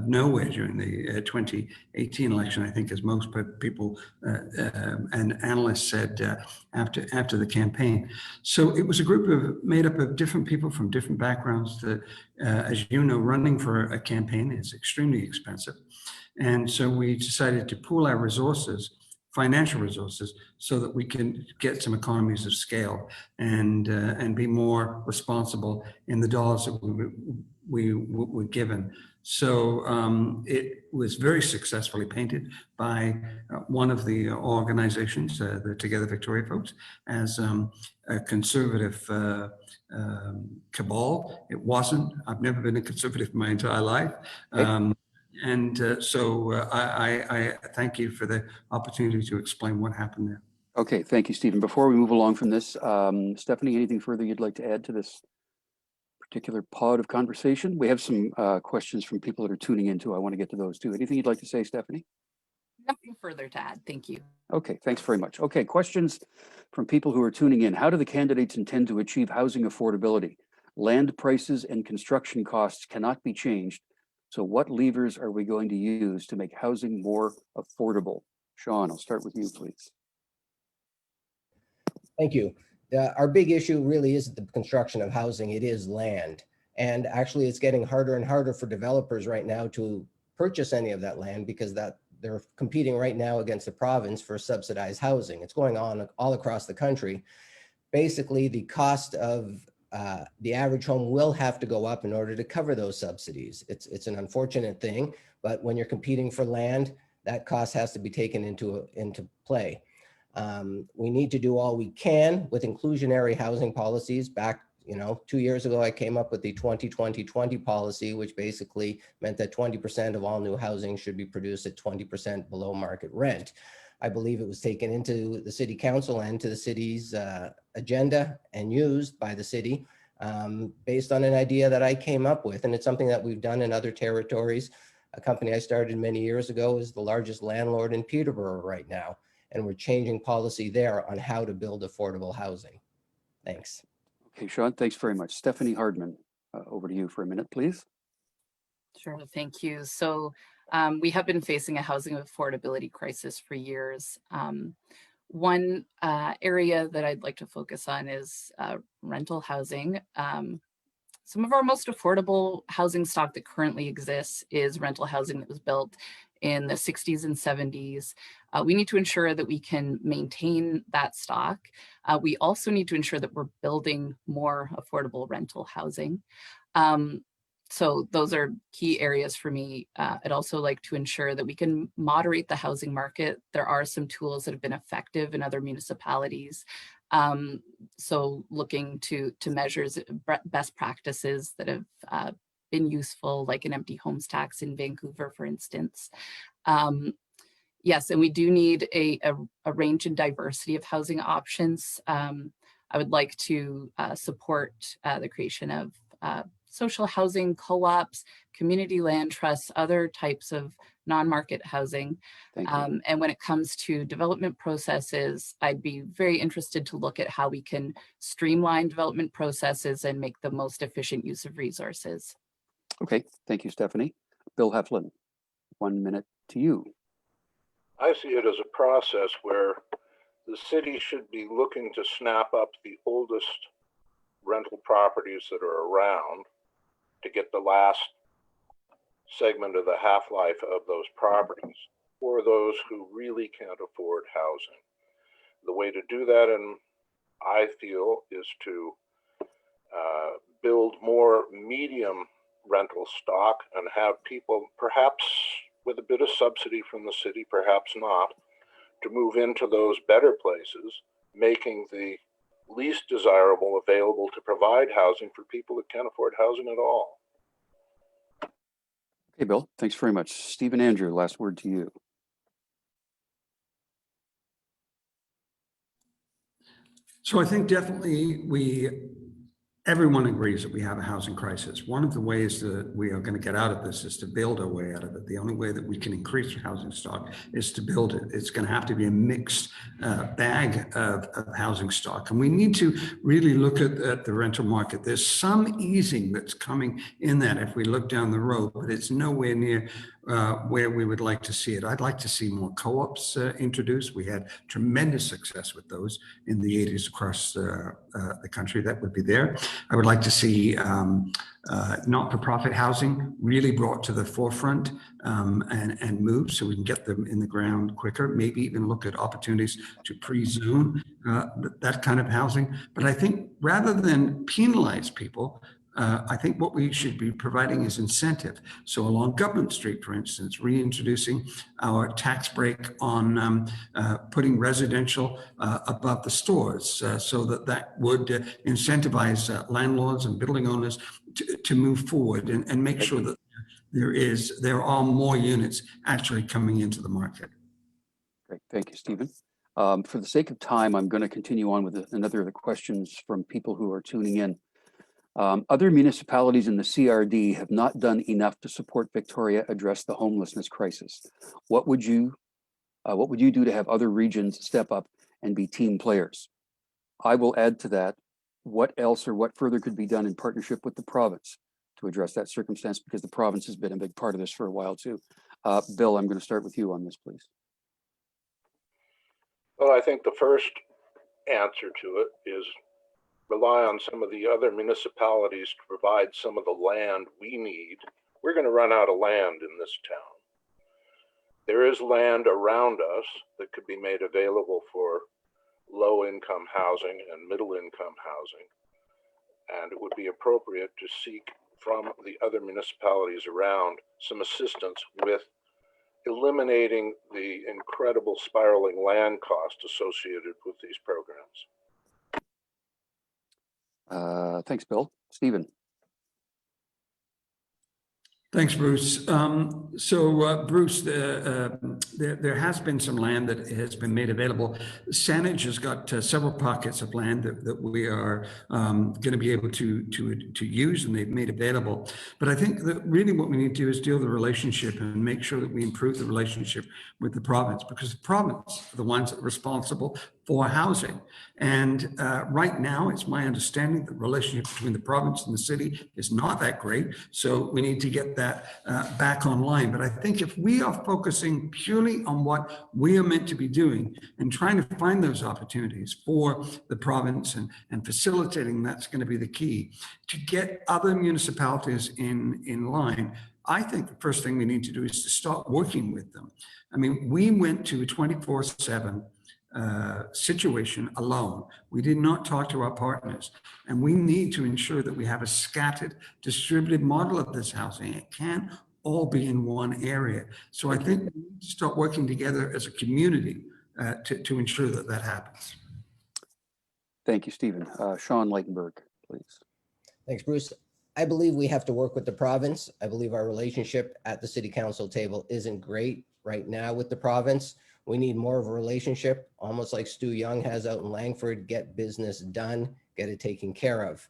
nowhere during the 2018 election, I think, as most people and analysts said after the campaign. So it was a group made up of different people from different backgrounds that, as you know, running for a campaign is extremely expensive. And so we decided to pool our resources, financial resources, so that we can get some economies of scale and be more responsible in the dollars that we were given. So it was very successfully painted by one of the organizations, the Together Victoria folks, as a conservative cabal. It wasn't. I've never been a conservative in my entire life. So I thank you for the opportunity to explain what happened there. Okay, thank you, Stephen. Before we move along from this, Stefanie, anything further you'd like to add to this particular pod of conversation? We have some questions from people that are tuning in too. I want to get to those too. Anything you'd like to say, Stefanie? Nothing further to add. Thank you. Okay, thanks very much. Okay, questions from people who are tuning in. How do the candidates intend to achieve housing affordability? Land prices and construction costs cannot be changed. So what levers are we going to use to make housing more affordable? Sean, I'll start with you, please. Thank you. Our big issue really isn't the construction of housing, it is land. And actually it's getting harder and harder for developers right now to purchase any of that land because they're competing right now against the province for subsidized housing. It's going on all across the country. Basically, the cost of the average home will have to go up in order to cover those subsidies. It's an unfortunate thing, but when you're competing for land, that cost has to be taken into play. We need to do all we can with inclusionary housing policies. Back, 2 years ago, I came up with the 20-20-20 policy, which basically meant that 20% of all new housing should be produced at 20% below market rent. I believe it was taken into the city council and to the city's agenda and used by the city based on an idea that I came up with. And it's something that we've done in other territories. A company I started many years ago is the largest landlord in Peterborough right now. And we're changing policy there on how to build affordable housing. Thanks. Okay, Sean, thanks very much. Stefanie Hardman, over to you for a minute, please. Sure, thank you. So we have been facing a housing affordability crisis for years. One area that I'd like to focus on is rental housing. Some of our most affordable housing stock that currently exists is rental housing that was built in the 60s and 70s. We need to ensure that we can maintain that stock. We also need to ensure that we're building more affordable rental housing. So those are key areas for me. I'd also like to ensure that we can moderate the housing market. There are some tools that have been effective in other municipalities. So looking to measures, best practices that have been useful, like an empty homes tax in Vancouver, for instance. Yes, and we do need a range and diversity of housing options. I would like to support the creation of social housing co-ops, community land trusts, other types of non-market housing. And when it comes to development processes, I'd be very interested to look at how we can streamline development processes and make the most efficient use of resources. Okay, thank you, Stefanie. Bill Heflin, 1 minute to you. I see it as a process where the city should be looking to snap up the oldest rental properties that are around to get the last segment of the half-life of those properties for those who really can't afford housing. The way to do that, and I feel, is to build more medium rental stock and have people, perhaps with a bit of subsidy from the city, perhaps not, to move into those better places, making the least desirable available to provide housing for people that can't afford housing at all. Okay, Bill, thanks very much. Stephen Andrew, last word to you. So I think definitely everyone agrees that we have a housing crisis. One of the ways that we are going to get out of this is to build our way out of it. The only way that we can increase housing stock is to build it. It's going to have to be a mixed bag of housing stock. And we need to really look at the rental market. There's some easing that's coming in that if we look down the road, but it's nowhere near where we would like to see it. I'd like to see more co-ops introduced. We had tremendous success with those in the 80s across the country. That would be there. I would like to see not-for-profit housing really brought to the forefront and moved so we can get them in the ground quicker, maybe even look at opportunities to pre-zone that kind of housing. But I think rather than penalize people, I think what we should be providing is incentive. So along Government Street, for instance, reintroducing our tax break on putting residential above the stores so that would incentivize landlords and building owners to move forward and make sure that there are more units actually coming into the market. Great, thank you, Stephen. For the sake of time, I'm going to continue on with another of the questions from people who are tuning in. Other municipalities in the CRD have not done enough to support Victoria address the homelessness crisis. What would you do to have other regions step up and be team players? I will add to that, what else or what further could be done in partnership with the province to address that circumstance, because the province has been a big part of this for a while too. Bill, I'm going to start with you on this, please. Well, I think the first answer to it is rely on some of the other municipalities to provide some of the land we need. We're going to run out of land in this town. There is land around us that could be made available for low-income housing and middle-income housing. And it would be appropriate to seek from the other municipalities around some assistance with eliminating the incredible spiraling land cost associated with these programs. Thanks, Bill. Stephen. Thanks, Bruce. Bruce, there has been some land that has been made available. Saanich has got several pockets of land that we are going to be able to use, and they've made available. But I think that really what we need to do is deal with the relationship and make sure that we improve the relationship with the province, because the province are the ones that are responsible for housing. And right now, it's my understanding that the relationship between the province and the city is not that great. So we need to get that back online. But I think if we are focusing purely on what we are meant to be doing and trying to find those opportunities for the province and facilitating, that's going to be the key to get other municipalities in line. I think the first thing we need to do is to start working with them. I mean, we went to a 24/7 situation alone. We did not talk to our partners, and we need to ensure that we have a scattered, distributed model of this housing. It can't all be in one area. So I think we need to start working together as a community to ensure that that happens. Thank you, Stephen. Sean Latenberg, please. Thanks, Bruce. I believe we have to work with the province. I believe our relationship at the city council table isn't great right now with the province. We need more of a relationship, almost like Stu Young has out in Langford, get business done, get it taken care of.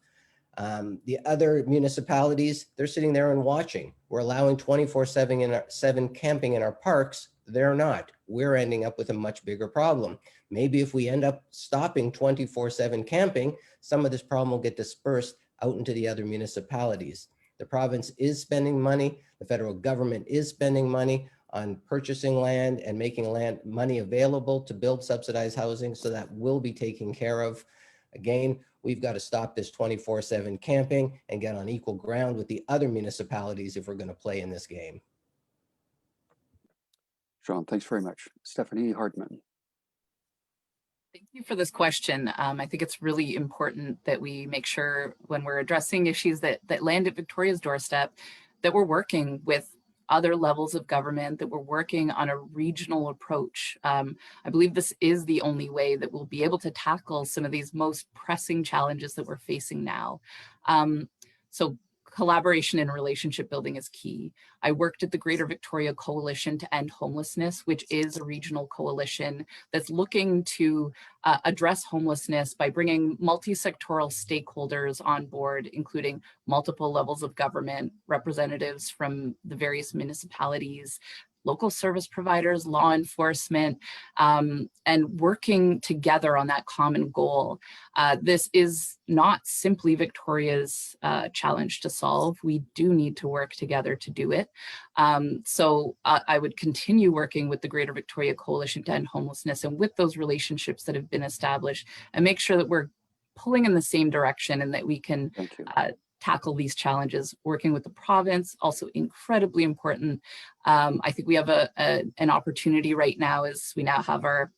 The other municipalities, they're sitting there and watching. We're allowing 24/7 camping in our parks. They're not. We're ending up with a much bigger problem. Maybe if we end up stopping 24/7 camping, some of this problem will get dispersed out into the other municipalities. The province is spending money. The federal government is spending money on purchasing land and making money available to build subsidized housing. So that will be taken care of. Again, we've got to stop this 24/7 camping and get on equal ground with the other municipalities if we're going to play in this game. Sean, thanks very much. Stefanie Hardman. Thank you for this question. I think it's really important that we make sure when we're addressing issues that land at Victoria's doorstep, that we're working with other levels of government, that we're working on a regional approach. I believe this is the only way that we'll be able to tackle some of these most pressing challenges that we're facing now. So Collaboration and relationship building is key. I worked at the Greater Victoria Coalition to End Homelessness, which is a regional coalition that's looking to address homelessness by bringing multi-sectoral stakeholders on board, including multiple levels of government, representatives from the various municipalities, local service providers, law enforcement, and working together on that common goal. This is not simply Victoria's challenge to solve. We do need to work together to do it. So I would continue working with the Greater Victoria Coalition to End Homelessness and with those relationships that have been established, and make sure that we're pulling in the same direction and that we can Thank you. tackle these challenges. Working with the province, also incredibly important. I think we have an opportunity right now as we now have our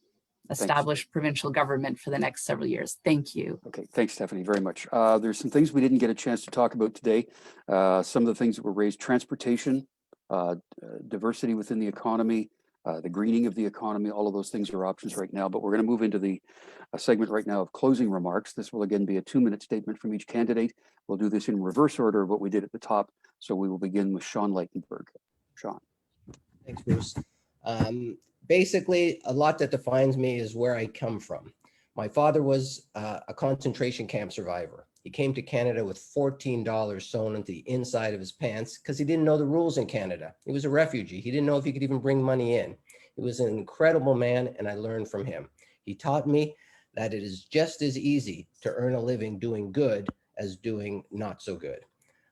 established provincial government for the next several years. Thank you. Okay, thanks, Stephanie, very much. There's some things we didn't get a chance to talk about today. Some of the things that were raised: transportation, diversity within the economy, the greening of the economy. All of those things are options right now, but we're going to move into the segment right now of closing remarks. This will again be a 2-minute statement from each candidate. We'll do this in reverse order of what we did at the top. So we will begin with Sean Leitenberg. Sean. Thanks, Bruce. Basically, a lot that defines me is where I come from. My father was a concentration camp survivor. He came to Canada with $14 sewn into the inside of his pants because he didn't know the rules in Canada. He was a refugee. He didn't know if he could even bring money in. He was an incredible man, and I learned from him. He taught me that it is just as easy to earn a living doing good as doing not so good.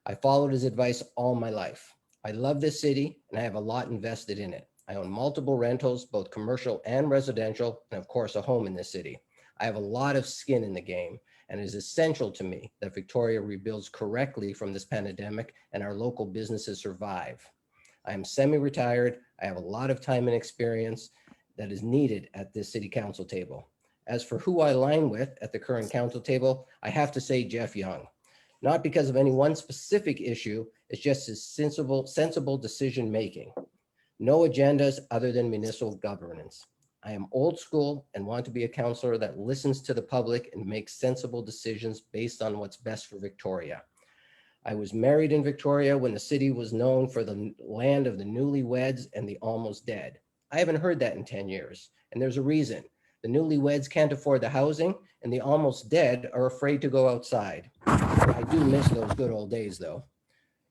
I followed his advice all my life. I love this city, and I have a lot invested in it. I own multiple rentals, both commercial and residential, and of course, a home in this city. I have a lot of skin in the game, and it is essential to me that Victoria rebuilds correctly from this pandemic and our local businesses survive. I am semi-retired. I have a lot of time and experience that is needed at this city council table. As for who I align with at the current council table, I have to say Jeff Young. Not because of any one specific issue, it's just his sensible decision-making. No agendas other than municipal governance. I am old school and want to be a councillor that listens to the public and makes sensible decisions based on what's best for Victoria. I was married in Victoria when the city was known for the land of the newlyweds and the almost dead. I haven't heard that in 10 years, and there's a reason. The newlyweds can't afford the housing, and the almost dead are afraid to go outside. I do miss those good old days, though.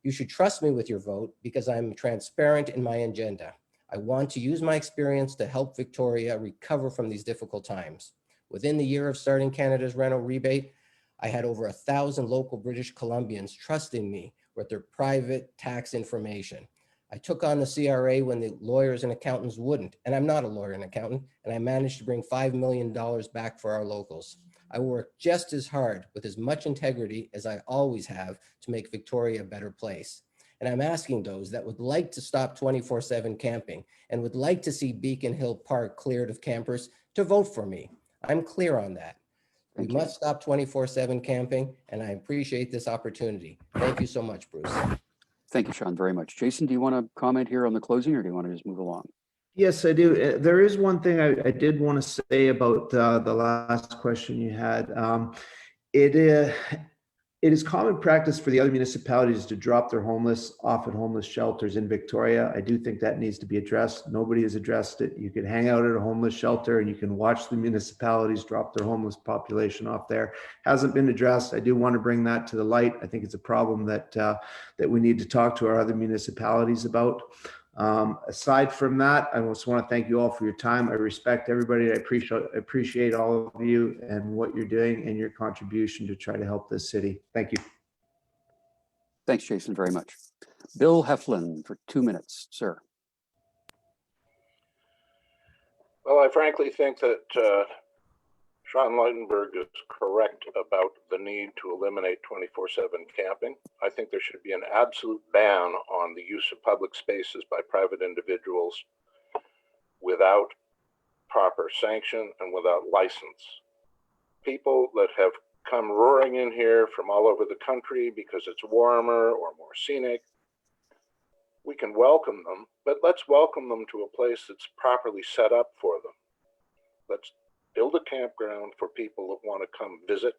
You should trust me with your vote because I'm transparent in my agenda. I want to use my experience to help Victoria recover from these difficult times. Within the year of starting Canada's rental rebate, I had over 1,000 local British Columbians trusting me with their private tax information. I took on the CRA when the lawyers and accountants wouldn't, and I'm not a lawyer and accountant, and I managed to bring $5 million back for our locals. I work just as hard with as much integrity as I always have to make Victoria a better place. And I'm asking those that would like to stop 24/7 camping and would like to see Beacon Hill Park cleared of campers to vote for me. I'm clear on that. We must stop 24/7 camping, and I appreciate this opportunity. Thank you so much, Bruce. Thank you, Sean, very much. Jason, do you want to comment here on the closing, or do you want to just move along? Yes, I do. There is one thing I did want to say about the last question you had. It is common practice for the other municipalities to drop their homeless off at homeless shelters in Victoria. I do think that needs to be addressed. Nobody has addressed it. You can hang out at a homeless shelter and you can watch the municipalities drop their homeless population off there. Hasn't been addressed. I do want to bring that to the light. I think it's a problem that we need to talk to our other municipalities about. Aside from that, I just want to thank you all for your time. I respect everybody. I appreciate all of you and what you're doing and your contribution to try to help this city. Thank you. Thanks, Jason, very much. Bill Heflin for 2 minutes, sir. Well, I frankly think that Sean Leitenberg is correct about the need to eliminate 24/7 camping. I think there should be an absolute ban on the use of public spaces by private individuals without proper sanction and without license. People that have come roaring in here from all over the country because it's warmer or more scenic, we can welcome them, but let's welcome them to a place that's properly set up for them. Let's build a campground for people that want to come visit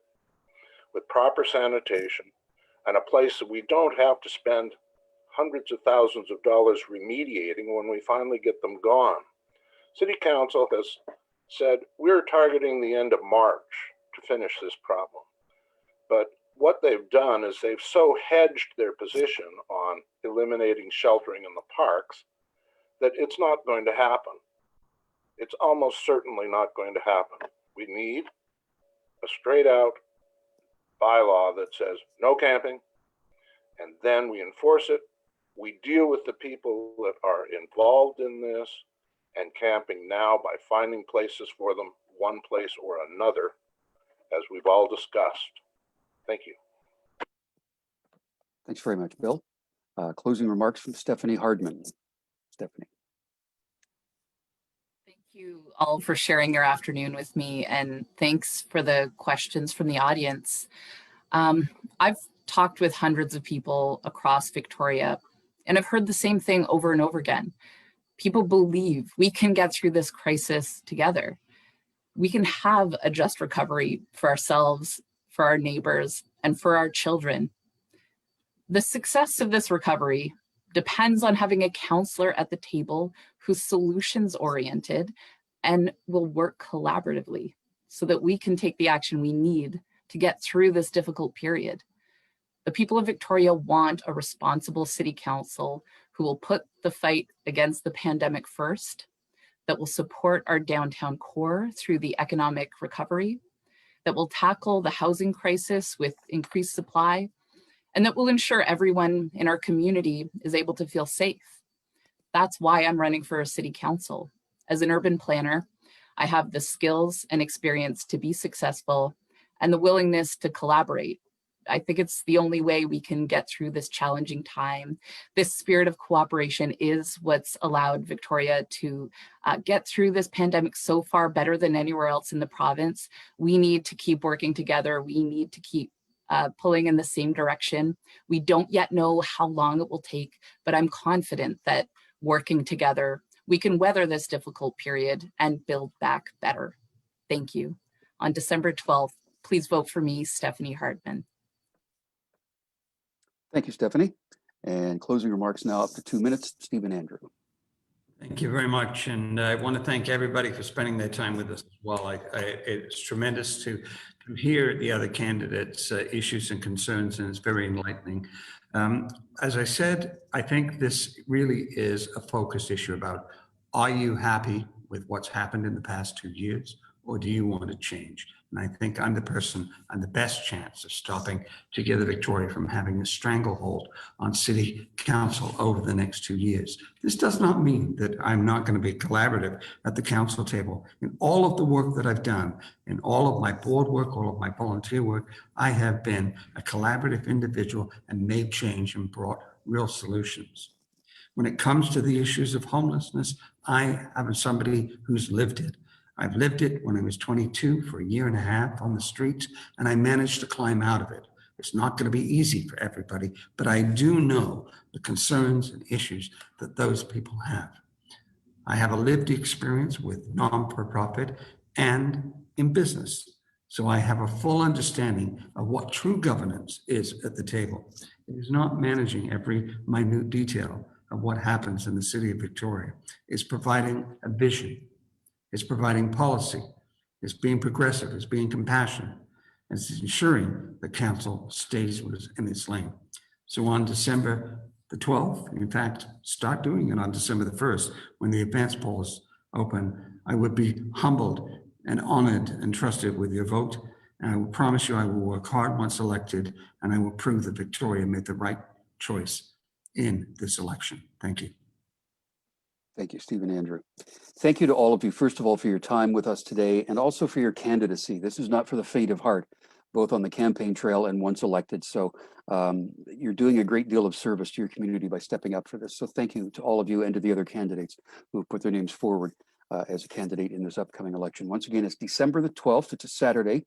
with proper sanitation, and a place that we don't have to spend hundreds of thousands of dollars remediating when we finally get them gone. City Council has said we're targeting the end of March to finish this problem. But what they've done is they've so hedged their position on eliminating sheltering in the parks that it's not going to happen. It's almost certainly not going to happen. We need a straight out bylaw that says no camping, and then we enforce it. We deal with the people that are involved in this and camping now by finding places for them, one place or another, as we've all discussed. Thank you. Thanks very much, Bill. Closing remarks from Stefanie Hardman. Stefanie. Thank you all for sharing your afternoon with me, and thanks for the questions from the audience. I've talked with hundreds of people across Victoria, and I've heard the same thing over and over again. People believe we can get through this crisis together. We can have a just recovery for ourselves, for our neighbors, and for our children. The success of this recovery depends on having a councillor at the table who's solutions oriented and will work collaboratively so that we can take the action we need to get through this difficult period. The people of Victoria want a responsible city council who will put the fight against the pandemic first, that will support our downtown core through the economic recovery, that will tackle the housing crisis with increased supply, and that will ensure everyone in our community is able to feel safe. That's why I'm running for a city council. As an urban planner, I have the skills and experience to be successful and the willingness to collaborate. I think it's the only way we can get through this challenging time. This spirit of cooperation is what's allowed Victoria to get through this pandemic so far better than anywhere else in the province. We need to keep working together. We need to keep pulling in the same direction. We don't yet know how long it will take, but I'm confident that working together, we can weather this difficult period and build back better. Thank you. On December 12th, please vote for me, Stefanie Hardman. Thank you, Stefanie. And closing remarks now up to 2 minutes, Stephen Andrew. Thank you very much. And I want to thank everybody for spending their time with us as well. It's tremendous to hear the other candidates' issues and concerns, and it's very enlightening. As I said, I think this really is a focused issue about, are you happy with what's happened in the past 2 years, or do you want to change? And I think I'm the person on the best chance of stopping Together Victoria from having a stranglehold on city council over the next 2 years. This does not mean that I'm not going to be collaborative at the council table. In all of the work that I've done, in all of my board work, all of my volunteer work, I have been a collaborative individual and made change and brought real solutions. When it comes to the issues of homelessness, I am somebody who's lived it. I've lived it when I was 22 for 1.5 years on the streets, and I managed to climb out of it. It's not going to be easy for everybody, but I do know the concerns and issues that those people have. I have a lived experience with non-for-profit and in business, so I have a full understanding of what true governance is at the table. It is not managing every minute detail of what happens in the city of Victoria. It's providing a vision. It's providing policy, it's being progressive, it's being compassionate, and it's ensuring the council stays in its lane. So on December the 12th, in fact, start doing it on December the 1st, when the advance polls open, I would be humbled and honored and trusted with your vote. And I will promise you I will work hard once elected, and I will prove that Victoria made the right choice in this election. Thank you. Thank you, Stephen Andrew. Thank you to all of you, first of all, for your time with us today, and also for your candidacy. This is not for the faint of heart, both on the campaign trail and once elected. So you're doing a great deal of service to your community by stepping up for this. So thank you to all of you and to the other candidates who have put their names forward as a candidate in this upcoming election. Once again, it's December the 12th. It's a Saturday.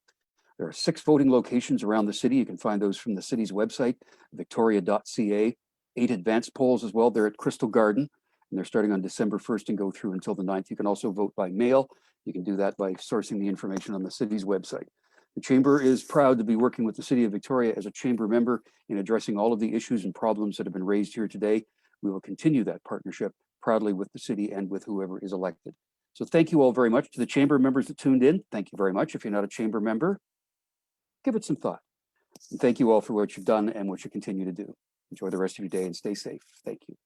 There are 6 voting locations around the city. You can find those from the city's website, victoria.ca. 8 advance polls as well. They're at Crystal Garden. And they're starting on December 1st and go through until the 9th. You can also vote by mail. You can do that by sourcing the information on the city's website. The Chamber is proud to be working with the City of Victoria as a Chamber member in addressing all of the issues and problems that have been raised here today. We will continue that partnership proudly with the city and with whoever is elected. So thank you all very much. To the Chamber members that tuned in, thank you very much. If you're not a Chamber member, give it some thought. And thank you all for what you've done and what you continue to do. Enjoy the rest of your day and stay safe. Thank you.